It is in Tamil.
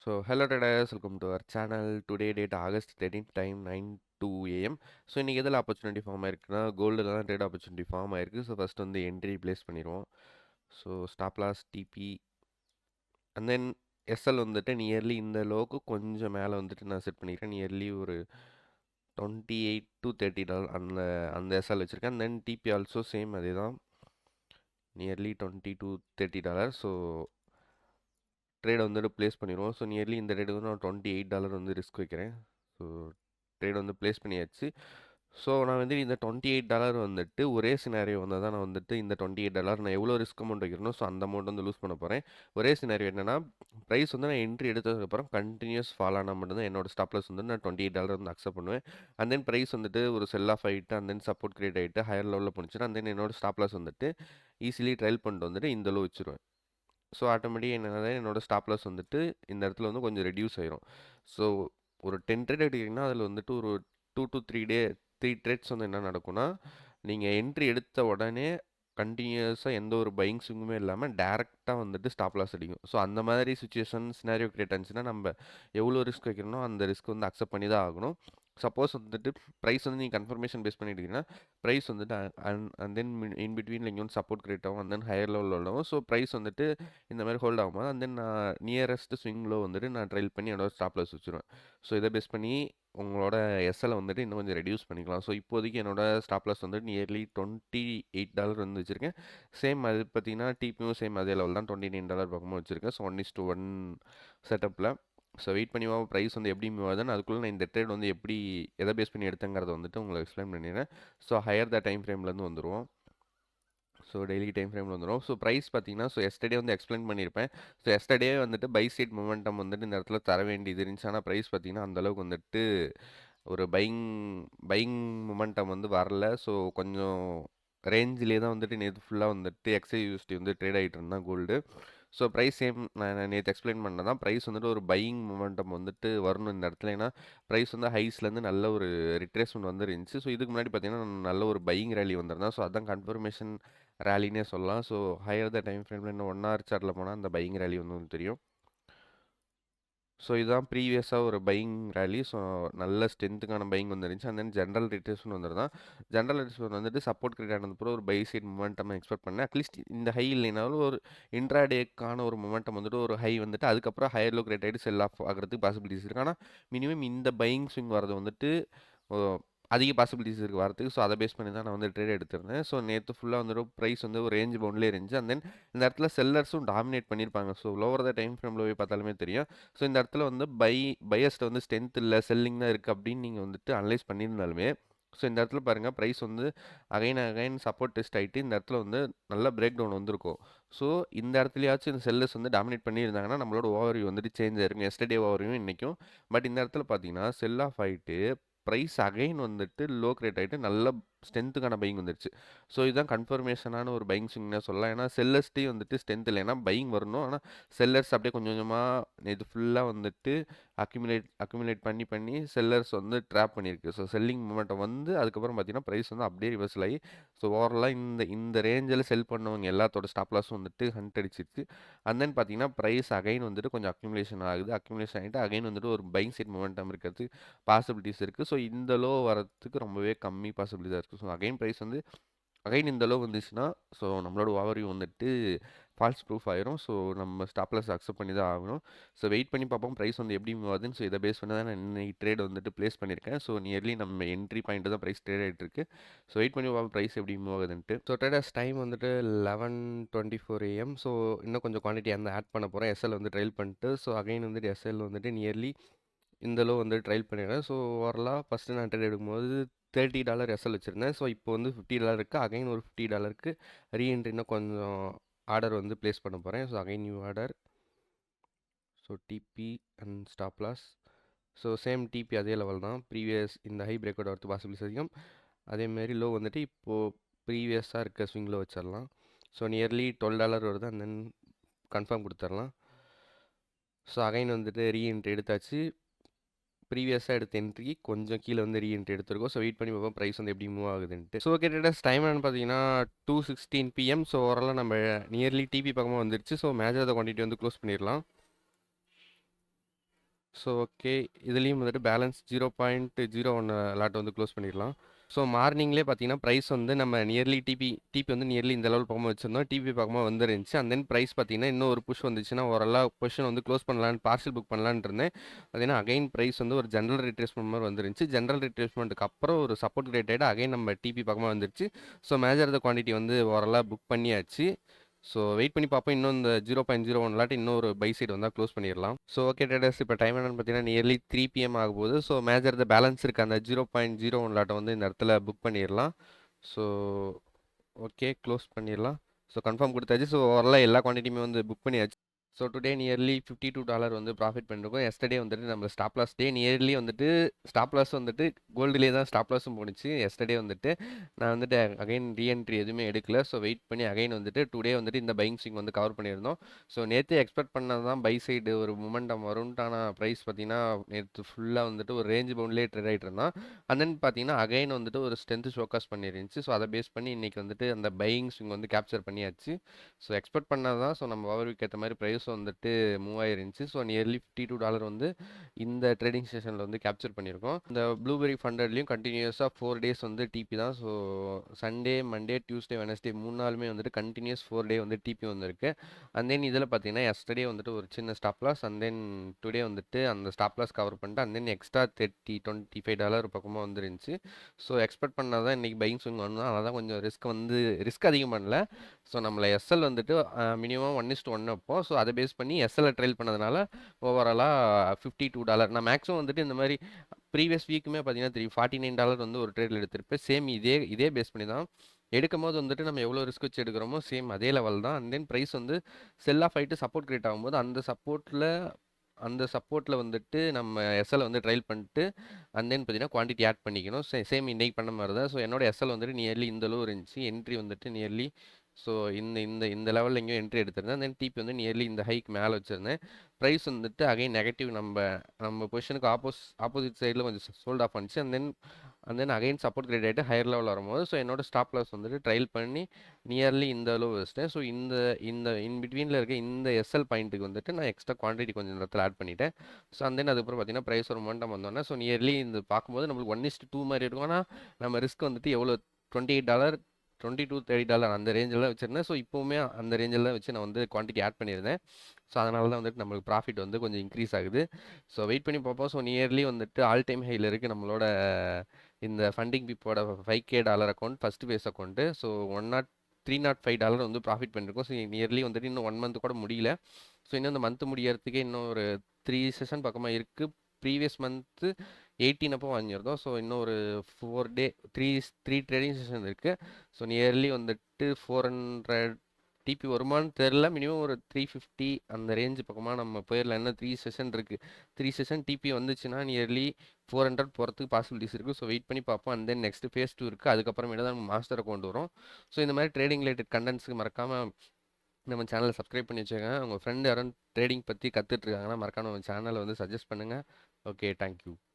Hello traders, welcome to our channel. Today date August 13th, time 9:02 AM. இன்னைக்கு எதில் ஆப்பர்ச்சுனிட்டி ஃபார்ம் ஆயிருக்குன்னா கோல்டில் தான் ட்ரேட் ஆப்பர்ச்சுனிட்டி ஃபார்ம் ஆயிருக்கு. ஃபர்ஸ்ட் வந்து என்ட்ரி ப்ளேஸ் பண்ணிடுவோம். Stop loss TP and then SL வந்துட்டு நியர்லி இந்த லோக்கு கொஞ்சம் மேலே வந்துட்டு நான் செட் பண்ணிக்கிறேன். நியர்லி ஒரு $28 to $30 அந்த அந்த எஸ்எல் வச்சுருக்கேன். And then TP also same அதே தான், நியர்லி $20 to $30. ட்ரேட் வந்துட்டு ப்ளேஸ் பண்ணிடுவோம். நியர்லி இந்த ட்ரேட் வந்து நான் $28 வந்து ரிஸ்க் வைக்கிறேன். ஸோ ட்ரேட் வந்து ப்ளேஸ் பண்ணியாச்சு. நான் வந்து இந்த $28 வந்துட்டு ஒரே சினாரியோ வந்தால் தான் நான் வந்துட்டு இந்த $28 நான் எவ்வளோ ரிஸ்க் அமௌண்ட் வைக்கிறனோ அந்த அமௌண்ட் வந்து லூஸ் பண்ண போகிறேன். ஒரே சினாரியோ என்னென்னா, ப்ரைஸ் வந்து நான் என்ட்ரி எடுத்ததுக்கப்புறம் கண்டினியூஸ் ஃபால் ஆனால் மட்டும்தான் என்னோட ஸ்டாப் லாஸ் வந்து நான் $28 வந்து அக்செப்ட் பண்ணுவேன். அண்ட் தென் ப்ரைஸ் வந்துட்டு ஒரு செல் ஆஃப் ஆகிட்டு அண்ட் தென் சப்போர்ட் கிரியேட் ஆகிட்டு ஹையர் லெவலில் போணுச்சுன்னா அண்ட் தென் என்னோட ஸ்டாப் லாஸ் வந்துட்டு ஈஸிலி ட்ரையல் பண்ணிட்டு வந்துட்டு இந்த லோ வச்சுருவேன். ஆட்டோமேட்டிக்காக என்னன்னா என்னோடய ஸ்டாப் லாஸ் வந்துட்டு இந்த இடத்துல வந்து கொஞ்சம் ரெடியூஸ் ஆயிரும். ஒரு 10 ட்ரேட் எடுக்கிறீங்கன்னா அதில் வந்துட்டு ஒரு 2 to 3 ட்ரேட்ஸ் வந்து என்ன நடக்கும்னா, நீங்கள் என்ட்ரி எடுத்த உடனே கண்டினியூஸாக எந்த ஒரு பையிங் ஸ்விங்குமே இல்லாமல் டேரெக்டாக வந்துட்டு ஸ்டாப் லாஸ் அடிக்கும். அந்த மாதிரி சுச்சுவேஷன் சினாரியோ கிரியேட் ஆச்சுன்னா நம்ம எவ்வளோ ரிஸ்க் வைக்கிறனோ அந்த ரிஸ்க் வந்து அக்செப்ட் பண்ணி தான் ஆகணும். சப்போஸ் வந்துட்டு ப்ரைஸ் வந்து நீங்கள் கன்ஃபர்மேஷன் பேஸ் பண்ணிட்டீங்கன்னா ப்ரைஸ் வந்துட்டு அண்ட் தென் இன் பிட்வீனில் இங்கே வந்து சப்போர்ட் கிரியேட் ஆகும் அண்ட் தென் ஹையர் லெவலில் உள்ளவும் ப்ரைஸ் வந்துட்டு இந்த மாதிரி ஹோல்ட் ஆகும்போது அண்ட் தென் நான் நியரஸ்ட் ஸ்விங்கில் வந்துட்டு நான் ட்ரைல் பண்ணி என்னோட ஸ்டாப் லாஸ் வச்சுருவேன். இதை பேஸ் பண்ணி உங்களோட எஸ்எல் வந்துட்டு இன்னும் கொஞ்சம் ரெடியூஸ் பண்ணிக்கலாம். இப்போதைக்கு என்னோட ஸ்டாப் லாஸ் வந்துட்டு நியர்லி $28 வந்து வச்சுருக்கேன். சேம் அது பார்த்தீங்கன்னா டிபியும் சேம் அதே லெவல் தான் $29 பக்கமாக வச்சுருக்கேன். 1:1 செட்டப்பில். வெயிட் பண்ணி ப்ரைஸ் வந்து எப்படி மூவ் ஆகுதுன்னு அதுக்குள்ளே நான் இந்த ட்ரேட் வந்து எப்படி எதை பேஸ் பண்ணி எடுத்தேங்கிறத வந்துட்டு உங்களுக்கு எக்ஸ்பிளைன் பண்ணிடுறேன். ஹையர் த டைம் ஃப்ரேம்லேருந்து வந்துடுவோம். டெய்லி டைம் ஃப்ரேமில் வந்துடும். ப்ரைஸ் பார்த்தீங்கன்னா எஸ்டர்டே வந்து எக்ஸ்பிளைன் பண்ணியிருப்பேன். எஸ்டர்டே வந்துட்டு பை சைட் மொமெண்டம் வந்துட்டு இந்த இடத்துல தர வேண்டியது இருந்துச்சு. ஆனால் ப்ரைஸ் பார்த்தீங்கன்னா அந்தளவுக்கு வந்துட்டு ஒரு பையிங் மொமெண்டம் வந்து வரல. கொஞ்சம் ரேஞ்சிலே தான் வந்துட்டு நேற்று ஃபுல்லாக வந்துட்டு XAUSD வந்து ட்ரேட் ஆகிட்டு இருந்தான் கோல்டு. ப்ரைஸ் சேம் நான் நேற்று எக்ஸ்பிளைன் பண்ண தான், ப்ரைஸ் வந்துட்டு ஒரு பையிங் மொமெண்டம் வந்துட்டு வரணும் இந்த இடத்துல. ஏன்னா ப்ரைஸ் வந்து ஹைஸ்லேருந்து நல்ல ஒரு ரிட்ரேஸ்மெண்ட் வந்து இருந்துச்சு. இதுக்கு முன்னாடி பார்த்தீங்கன்னா நல்ல ஒரு பையிங் ரேலி வந்திருந்தேன். அதான் கன்ஃபர்மேஷன் ரேலினே சொல்லலாம். ஹையர் த டைம் ஃப்ரேமில் இன்னும் 1 hour சார்ட்டில் போனால் அந்த பையிங் ரேலி வந்து தெரியும். இதுதான் ப்ரீவியஸாக ஒரு பையிங் ரேலி. நல்ல ஸ்ட்ரென்த்துக்கான பையிங் வந்துருந்துச்சு. அண்ட் தென் ஜென்ரல் ரிட்ரேஸ்மெண்ட் வந்துருந்தான். ஜென்ரல் ரிட்ரேஸ்மெண்ட் வந்துட்டு சப்போர்ட் கிரியேட் ஆனதுக்கப்புறம் ஒரு பை சைட் மொமெண்டம் எக்ஸ்பெக்ட் பண்ணேன். அட்லீஸ்ட் இந்த ஹை இல்லைனாலும் ஒரு இன்ட்ராடேக்கான ஒரு மொமெண்டம் வந்துட்டு ஒரு ஹை வந்துட்டு அதுக்கப்புறம் ஹையர் லோ கிரியேட் ஆகிட்டு செல் ஆஃப் ஆகிறதுக்கு பாசிபிலிட்டிஸ் இருக்குது. ஆனால் மினிமம் இந்த பையிங் ஸ்விங் வரது வந்துட்டு அதிக பாசிபிலிட்டிஸ் இருக்குது வரதுக்கு. அதை பேஸ் பண்ணி தான் நான் வந்து ட்ரேட் எடுத்திருந்தேன். நேற்று ஃபுல்லாக வந்துட்டு ப்ரைஸ் வந்து ஒரு ரேஞ்ச் பவுண்ட்லேயே இருந்துச்சு. அண்ட் தென் இந்த இடத்துல செல்லர்ஸும் டாமினேட் பண்ணியிருப்பாங்க. லோவர் த டைம் ஃப்ரேமில் போய் பார்த்தாலுமே தெரியும். இந்த இடத்துல வந்து பையஸ்ட் வந்து ஸ்ட்ரென்த் இல்லை, செல்லிங் தான் இருக்குது அப்படின்னு நீங்கள் வந்துட்டு அனலைஸ் பண்ணியிருந்தாலுமே இந்த இடத்துல பாருங்கள், ப்ரைஸ் வந்து அகைன் சப்போர்ட் டெஸ்ட் ஆகிட்டு இந்த இடத்துல வந்து நல்ல பிரேக் டவுன் வந்திருக்கும். இந்த இடத்துலயாச்சும் இந்த செல்லர்ஸ் வந்து டாமினேட் பண்ணியிருந்தாங்கன்னா நம்மளோட ஓவர்வியூ வந்துட்டு சேஞ்ச் ஆயிருக்கும், எஸ்டர்டே ஓவர்வியூ இன்றைக்கும். பட் இந்த இடத்துல பார்த்தீங்கன்னா செல் ஆஃப் ஆகிட்டு ப்ரைஸ் அகைன் வந்துட்டு லோ கிரியேட் ஆகிட்டு நல்ல ஸ்ட்ரென்த்துக்கான பையிங் வந்துருச்சு. இதுதான் கன்ஃபர்மேஷனான ஒரு பையிங் ஸ்விங்னே சொல்லலாம். ஏன்னா செல்லர்ஸ்டே வந்துட்டு ஸ்ட்ரென்த் இல்லை, ஏன்னா பையிங் வரணும். ஆனால் செல்லர்ஸ் அப்படியே கொஞ்சம் கொஞ்சமாக இது ஃபுல்லாக வந்துட்டு அக்யூமுலேட் பண்ணி செல்லர்ஸ் வந்து ட்ராப் பண்ணியிருக்கு. செல்லிங் மூமெண்ட்டை வந்து அதுக்கப்புறம் பார்த்தீங்கன்னா ப்ரைஸ் வந்து அப்படியே ரிவர்சல் ஆகி ஓவராலாக இந்த ரேஞ்சில் செல் பண்ணவங்க எல்லாத்தோட ஸ்டாப் லாஸும் வந்துட்டு ஹண்ட் அடிச்சிருச்சு. அண்ட் தென் பார்த்தீங்கன்னா ப்ரைஸ் அகைன் வந்துட்டு கொஞ்சம் அக்யூமுலேஷன் ஆகுது. அக்யூமுலேஷன் ஆகிட்டு அகைன் வந்துட்டு ஒரு பையிங் சைட் மூமெண்டம் இருக்கிறது பாசிபிலிட்டிஸ் இருக்குது. இந்த லோ வரத்துக்கு ரொம்பவே கம்மி பாசிபிலிட்டி தான் இருக்குது. அகைன் ப்ரைஸ் வந்து அகைன் இந்த லோ வந்துச்சுன்னா நம்மளோட ஓவர்வியூ வந்துட்டு ஃபால்ஸ் ப்ரூஃப் ஆயிரும். நம்ம ஸ்டாப் லாஸ் அக்செப்ட் பண்ணி தான் ஆகணும். வெயிட் பண்ணி பார்ப்போம் ப்ரைஸ் வந்து எப்படி மூவ் ஆகுதுன்னு. இதை பேஸ் பண்ணி தான் நான் இன்னைக்கு ட்ரேட் வந்துட்டு ப்ளேஸ் பண்ணியிருக்கேன். நியர்லி நம்ம என்ட்ரி பாயிண்ட் தான் ப்ரைஸ் ட்ரேட் ஆகிட்டு இருக்கு. வெயிட் பண்ணி பார்ப்போம் ப்ரைஸ் எப்படி மூவ் ஆகுதுன்ட்டு. ட்ரேடர்ஸ் டைம் வந்துட்டு 11:24 AM. இன்னும் கொஞ்சம் குவான்டிட்டி அந்த ஆட் பண்ண போகிறேன். எஸ்எல் வந்து ட்ரைல் பண்ணிட்டு அகைன் வந்துட்டு எஸ்எல் வந்துட்டு நியர்லி இந்த லோ வந்து ட்ரைல் பண்ணிடுறேன். ஓவரலாக ஃபஸ்ட்டு நான் ட்ரேட் எடுக்கும்போது $30 எஸ்எல் வச்சுருந்தேன். இப்போ வந்து $50 இருக்குது. அகைன் ஒரு $50க்கு ரீஎன்ட்ரி இன்னும் கொஞ்சம் ஆர்டர் வந்து ப்ளேஸ் பண்ண போகிறேன். Again new order. TP and stop loss. Same TP அதே லெவல் தான். ப்ரீவியஸ் இந்த ஹை பிரேக் அவுட் வரது பாசிபிலிட்டிஸ் அதிகம். அதேமாரி லோ வந்துட்டு இப்போது ப்ரீவியஸாக இருக்க ஸ்விங்கில் வச்சிடலாம். நியர்லி $12 வருது. அண்ட் தென் கன்ஃபார்ம் கொடுத்துடலாம். அகைன் வந்துட்டு ரீஎன்ட்ரி எடுத்தாச்சு. ப்ரீவியஸாக எடுத்த என்ட்ரி கொஞ்சம் கீழே வந்து ரீஎன்ட்ரி எடுத்திருக்கோம். வெயிட் பண்ணி பார்ப்போம் ப்ரைஸ் வந்து எப்படி மூவ் ஆகுதுன்ட்டு. ஓகே ட்ரேடர்ஸ், டைம் என்னன்னு பார்த்தீங்கன்னா 2:16 PM. ஓவராலாக நம்ம நியர்லி டிபி பக்கமாக வந்துருச்சு. மேஜர் த குவான்டிட்டி வந்து க்ளோஸ் பண்ணிடலாம். So okay. இதுலயும் வந்துட்டு பேலன்ஸ் 0.01 லாட் வந்து க்ளோஸ் பண்ணிடலாம். ஸோ மார்னிங்லேயே பார்த்தீங்கன்னா, ப்ரைஸ் வந்து நம்ம நியர்லி டிபி வந்து நியர்லி இந்த லெவல் பக்கமா வச்சிருந்தோம். டிபி பக்கமா வந்துருந்துச்சு. அண்ட் தென் ப்ரைஸ் பார்த்தீங்கன்னா, இன்னும் ஒரு புஷ் வந்துச்சுன்னா ஓரளவு பொசிஷன் வந்து க்ளோஸ் பண்ணலான்னு பார்சல் புக் பண்ணலான்னு இருந்தேன். பார்த்தீங்கன்னா, அகைன் ப்ரைஸ் வந்து ஒரு ஜெனரல் ரிட்ரேஸ்மெண்ட் மாரி வந்துருந்துச்சு. ஜெனரல் ரிட்ரேஸ்மெண்ட்டுக்கு அப்புறம் ஒரு சப்போர்ட் கிரியேட் ஆயிட்டு அகைன் நம்ம டிபி பக்கமா வந்துருச்சு. ஸோ மேஜர் த குவான்டிட்டி வந்து ஓரளவு புக் பண்ணியாச்சு. ஸோ வெயிட் பண்ணி பார்ப்போம். இன்னும் இந்த 0.01 லாட் இன்னும் ஒரு பை சைடு வந்தால் க்ளோஸ் பண்ணிடலாம். ஸோ ஓகே ட்ரேடர்ஸ், இப்போ டைம் என்னன்னு பார்த்தீங்கன்னா நியர்லி 3 PM ஆகும்போது. ஸோ மேஜர் த பேலன்ஸ் இருக்க அந்த 0.01 லாட்டை வந்து இந்த இடத்துல புக் பண்ணிடலாம். ஸோ ஓகே, க்ளோஸ் பண்ணிடலாம். ஸோ கன்ஃபார்ம் கொடுத்தாச்சு. ஸோ ஓரளவு எல்லா குவான்டிட்டியுமே வந்து புக் பண்ணியாச்சு. ஸோ டுடே நியர்லி $52 வந்து ப்ராஃபிட் பண்ணிருக்கோம். எஸ்டர்டே வந்துட்டு நம்ம ஸ்டாப் லாஸ் டே நியர்லி வந்துட்டு ஸ்டாப் லாஸ் வந்துட்டு கோல்டுலேயே தான் ஸ்டாப் லாஸும் போணுச்சு. எஸ்டர்டே வந்துட்டு நான் வந்துட்டு அகைன் ரீஎன்ட்ரி எதுவுமே எடுக்கல. ஸோ வெயிட் பண்ணி அகைன் வந்துட்டு டுடே வந்துட்டு இந்த பையிங் ஸ்விங் வந்து கவர் பண்ணியிருந்தோம். ஸோ நேற்று எக்ஸ்பெக்ட் பண்ணது தான் பை சைடு ஒரு மொமெண்டம் வரும்ட்டு. ஆனால் ப்ரைஸ் பார்த்தீங்கன்னா நேற்று ஃபுல்லாக வந்துட்டு ஒரு ரேஞ்ச் பவுண்ட்லேயே ட்ரேட் ஆகிட்டு இருந்தான். அண்ட் தென் பார்த்தீங்கன்னா அகைன் வந்துட்டு ஒரு ஸ்ட்ரென்த் ஷோகாஸ் பண்ணிருந்துச்சு. ஸோ அதை பேஸ் பண்ணி இன்னைக்கு வந்துட்டு அந்த பையிங் ஸ்விங் வந்து கேப்சர் பண்ணியாச்சு. ஸோ எக்ஸ்பெக்ட் பண்ணது தான். ஸோ நம்ம ஓவர்வியூக்கு ஏற்ற மாதிரி ப்ரைஸ் வந்துட்டு மூவ் ஆயிருந்துச்சு. ஸோ நியர்லி $52 வந்து இந்த ட்ரேடிங் செஷனில் வந்து கேப்சர் பண்ணியிருக்கோம். இந்த ப்ளூபெரி ஃபண்டட்லையும் கண்டினியூஸாக 4 டேஸ் வந்து டிபி தான். So Sunday, Monday, Tuesday, Wednesday 3 நாளுமே வந்துட்டு கண்டினியூஸ் 4 டே வந்து டிபி வந்திருக்கு. அண்ட் தென் இதில் பார்த்தீங்கன்னா எஸ்டர்டே வந்துட்டு ஒரு சின்ன stop loss, and then today வந்துட்டு அந்த ஸ்டாப் லாஸ் கவர் பண்ணிட்டு அண்ட் தென் எக்ஸ்ட்ரா $25 பக்கமாக வந்துருந்துச்சு. ஸோ எக்ஸ்பெக்ட் பண்ணால் தான் இன்றைக்கி பையிங் ஸ்விங் வரணும். அதனால தான் கொஞ்சம் ரிஸ்க் அதிகம் பண்ணல. ஸோ நம்மளை எஸ்எல் வந்துட்டு மினிமம் 1:1 வைப்போம். ஸோ அதை பேஸ் பண்ணி எஸ்எல்லை ட்ரைல் பண்ணதுனால ஓவராலாக $52. நான் மேக்ஸிமம் வந்துட்டு இந்த மாதிரி ப்ரீவியஸ் வீக்குமே பார்த்தீங்கன்னா $49 வந்து ஒரு ட்ரேடில் எடுத்திருப்பேன். சேம் இதே பேஸ் பண்ணி தான் எடுக்கும் போது வந்துட்டு நம்ம எவ்வளோ ரிஸ்க் வச்சு எடுக்கிறோமோ சேம் அதே லெவல் தான். அண்ட் தென் ப்ரைஸ் வந்து செல் ஆஃப் ஆகிட்டு சப்போர்ட் கிரியேட் ஆகும்போது அந்த சப்போர்ட்டில் வந்துட்டு நம்ம எஸ்எல் வந்து ட்ரைல் பண்ணிட்டு அண்ட் தென் பார்த்தீங்கன்னா குவான்டிட்டி ஆட் பண்ணிக்கணும். சேம் இன்னைக்கு பண்ண மாதிரி தான். ஸோ என்னோட எஸ்எல் வந்துட்டு நியர்லி இந்த அளவு இருந்துச்சு. என்ட்ரி வந்துட்டு நியர்லி ஸோ இந்த இந்த இந்த லெவலில் எங்கேயும் என்ட்ரி எடுத்திருந்தேன். தென் டிபி வந்து நியர்லி இந்த ஹைக் மேலே வச்சுருந்தேன். ப்ரைஸ் வந்துட்டு அகைன் நெகட்டிவ் நம்ம பொசிஷனுக்கு ஆப்போசிட் சைடில் கொஞ்சம் சோல்ட் ஆஃப் ஆனிச்சு. And then again support create ஆகிட்டு ஹையர் லெவல் வரும்போது ஸோ என்னோட ஸ்டாப் லாஸ் வந்துட்டு ட்ரைல் பண்ணி நியர்லி இந்த அளவு வச்சிட்டேன். ஸோ இந்த இந்த இன் பிட்வீனில் இருக்க இந்த எஸ்எல் பாயிண்ட்டுக்கு வந்துட்டு நான் எக்ஸ்ட்ரா குவான்டிட்டி கொஞ்சம் இடத்துல ஆட் பண்ணிட்டேன். ஸோ அண்ட் தென் அதுக்கப்புறம் பார்த்தீங்கன்னா ப்ரைஸ் ஒரு மொமெண்டம் வந்தோன்னே ஸோ நியர்லி இந்த பார்க்கும்போது நம்மளுக்கு 1:2 மாதிரி இருக்கும். ஆனால் நம்ம ரிஸ்க் வந்துட்டு எவ்வளோ $28 $22-30 அந்த ரேஞ்சில் தான் வச்சுருந்தேன். ஸோ இப்போவுமே அந்த ரேஞ்சில் தான் வச்சு நான் வந்து குவான்டிட்டி ஆட் பண்ணியிருந்தேன். ஸோ அதனால தான் வந்துட்டு நம்மளுக்கு ப்ராஃபிட் வந்து கொஞ்சம் இன்க்ரீஸ் ஆகுது. ஸோ வெயிட் பண்ணி பார்ப்போம். ஸோ நியர்லி வந்துட்டு ஆல் டைம் ஹையில் இருக்குது நம்மளோட இந்த ஃபண்டிங் பிப்போட $5K account first phase account. So $305 வந்து ப்ராஃபிட் பண்ணியிருக்கோம். ஸோ நியர்லி வந்துட்டு இன்னும் 1 மந்த் கூட முடியல. ஸோ இன்னும் இந்த மந்த் முடியறதுக்கே இன்னும் ஒரு 3 செஷன் பக்கமாக இருக்குது. ப்ரீவியஸ் மந்த்து 18 அப்போ வாங்கியிருந்தோம். ஸோ இன்னும் ஒரு 4 டே த்ரீ ட்ரேடிங் செஷன் இருக்குது. ஸோ நியர்லி வந்துட்டு 400 டிபி வருமானு தெரில. மினிமம் ஒரு 350 அந்த ரேஞ்சு பக்கமாக நம்ம போயிடலாம். என்ன 3 செஷன் இருக்குது. 3 செஷன் டிபி வந்துச்சுன்னா நியர்லி 400 போகிறதுக்கு பாசிபிலிட்டிஸ் இருக்குது. ஸோ வெயிட் பண்ணி பார்ப்போம். அண்ட் தென் நெக்ஸ்ட் ஃபேஸ் 2 இருக்குது. அதுக்கப்புறமேட்டு தான் நம்ம மாஸ்டரை கொண்டு வரும். ஸோ இந்த மாதிரி ட்ரேடிங் ரிலேட்டட் கண்டென்ட்ஸுக்கு மறக்காமல் நம்ம சேனலை சப்ஸ்கிரைப் பண்ணி வச்சுக்கோங்க. உங்கள் ஃப்ரெண்டு யாரும் ட்ரேடிங் பற்றி கற்றுட்ருக்காங்கன்னா மறக்காம நம்ம சேனலை வந்து சஜஸ்ட் பண்ணுங்கள். Okay, thank you.